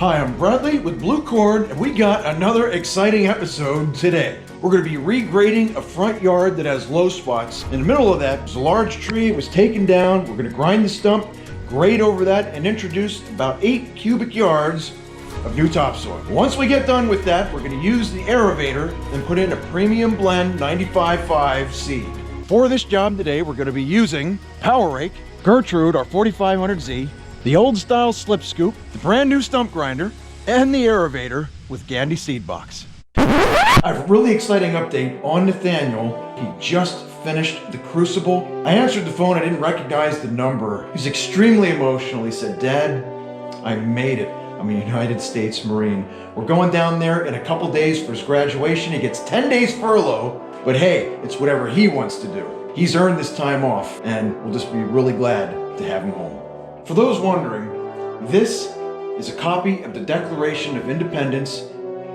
Hi, I'm Bradley with Blue Cord, and we got another exciting episode today. We're going to be regrading a front yard that has low spots. In the middle of that was a large tree. It was taken down. We're going to grind the stump, grade over that, and introduce about 8 cubic yards of new topsoil. Once we get done with that, we're going to use the Aeration and put in a premium blend 95.5 seed. For this job today, we're going to be using Power Rake, Gertrude, our 4500Z, the old style slip scoop, the brand new stump grinder, and the Aeration with Gandy seed box. I have a really exciting update on Nathaniel. He just finished the Crucible. I answered the phone, I didn't recognize the number. He's extremely emotional. He said, "Dad, I made it. I'm a United States Marine. We're going down there in a couple days for his graduation. He gets 10 days furlough, but hey, it's whatever he wants to do. He's earned this time off, and we'll just be really glad to have him home." For those wondering, this is a copy of the Declaration of Independence,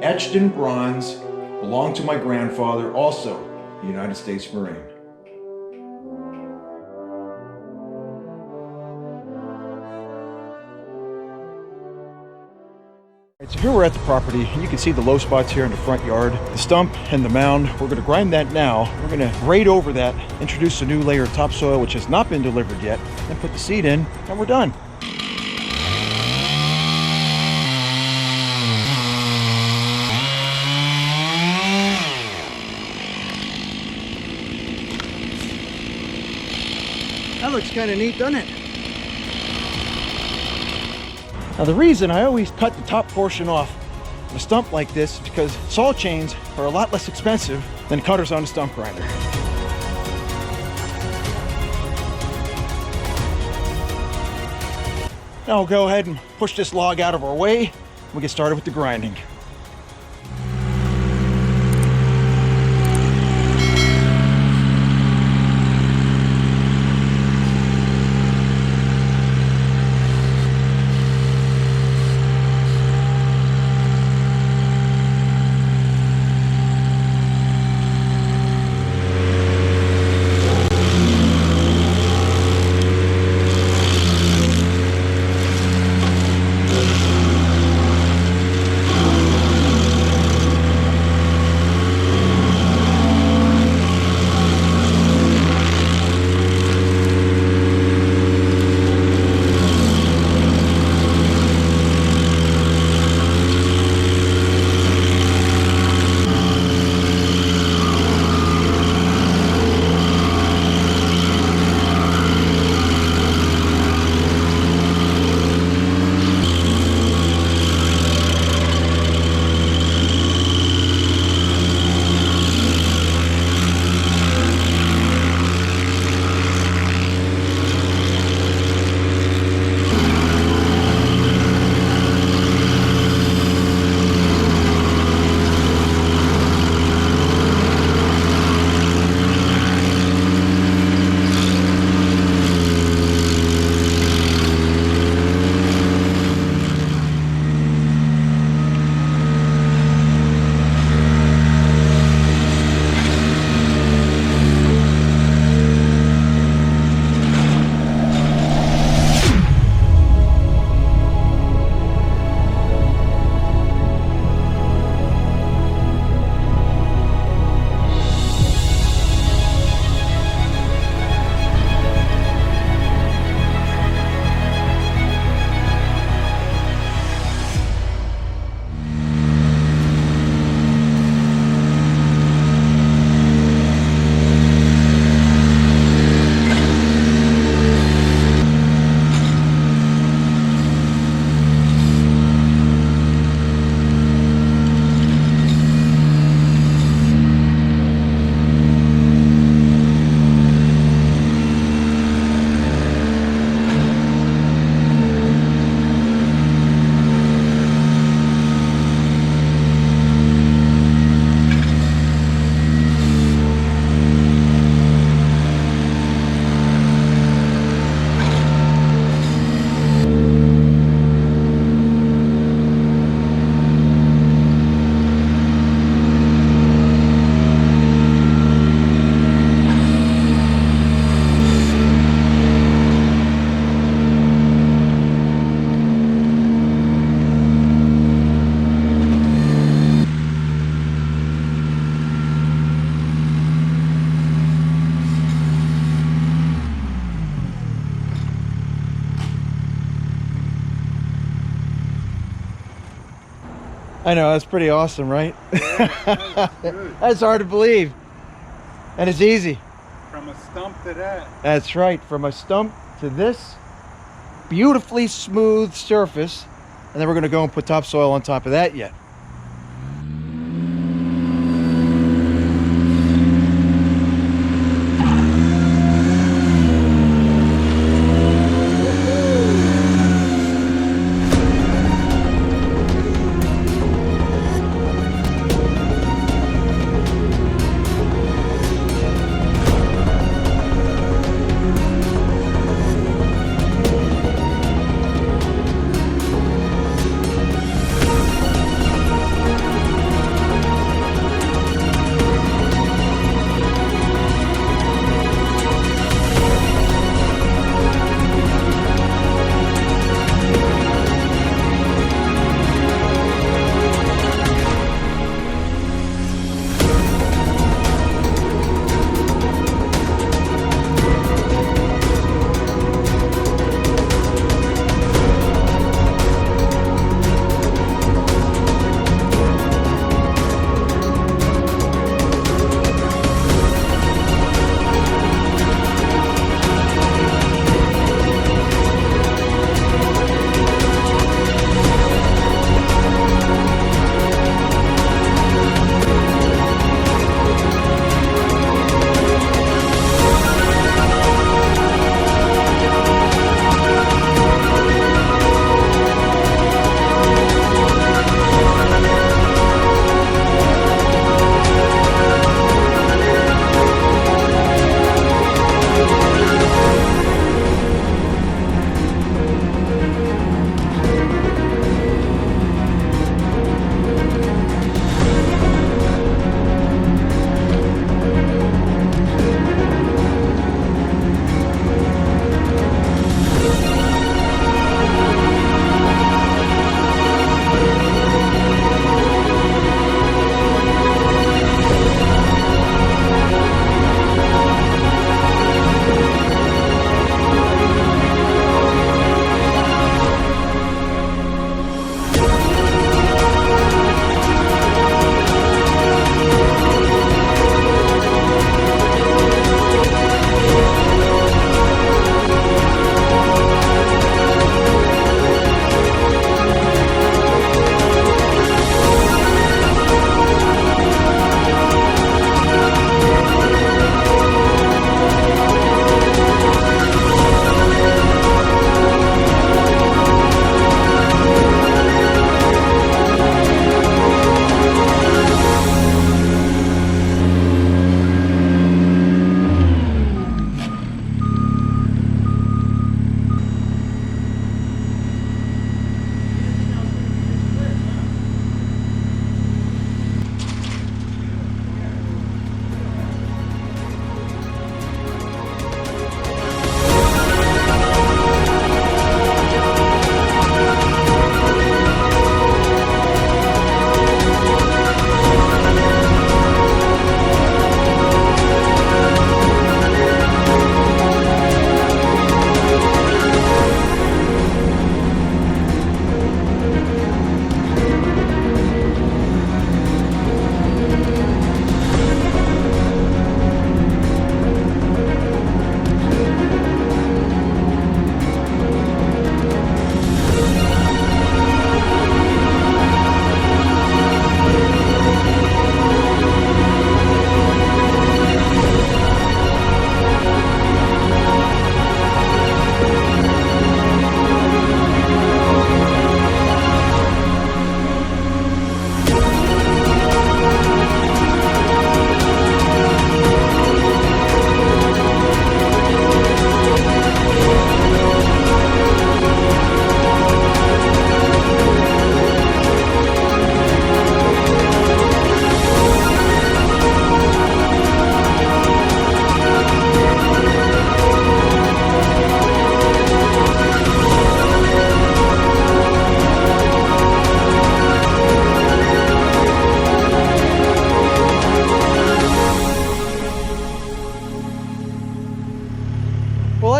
etched in bronze, belonged to my grandfather, also a United States Marine. So here we're at the property, and you can see the low spots here in the front yard, the stump and the mound. We're going to grind that now. We're going to grade over that, introduce a new layer of topsoil, which has not been delivered yet, and put the seed in, and we're done. That looks kind of neat, doesn't it? Now the reason I always cut the top portion off of a stump like this is because saw chains are a lot less expensive than cutters on a stump grinder. Now we'll go ahead and push this log out of our way and we'll get started with the grinding. I know, that's pretty awesome, right? That's good. That's hard to believe. And it's easy. From a stump to that. That's right, from a stump to this beautifully smooth surface. And then we're gonna go and put topsoil on top of that yet.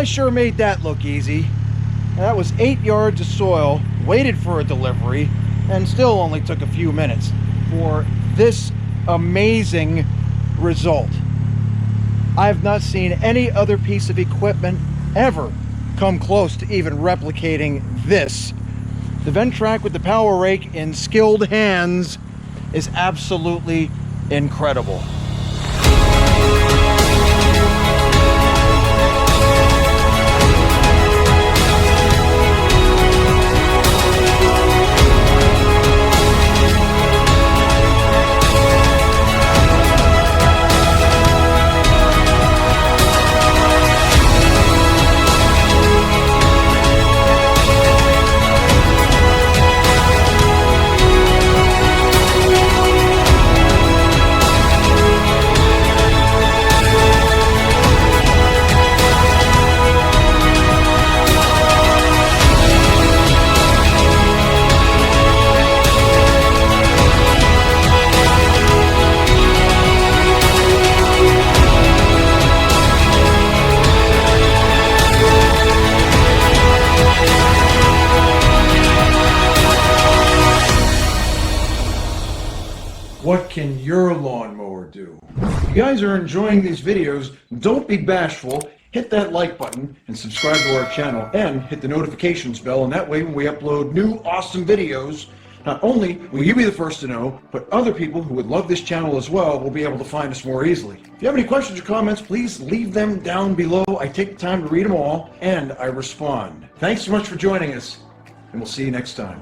I sure made that look easy. That was 8 yards of soil, waited for a delivery, and still only took a few minutes for this amazing result. I have not seen any other piece of equipment ever come close to even replicating this. The Ventrac with the power rake in skilled hands is absolutely incredible. What can your lawnmower do? If you guys are enjoying these videos, don't be bashful. Hit that like button and subscribe to our channel and hit the notifications bell, and that way when we upload new awesome videos, not only will you be the first to know, but other people who would love this channel as well will be able to find us more easily. If you have any questions or comments, please leave them down below. I take the time to read them all and I respond. Thanks so much for joining us, and we'll see you next time.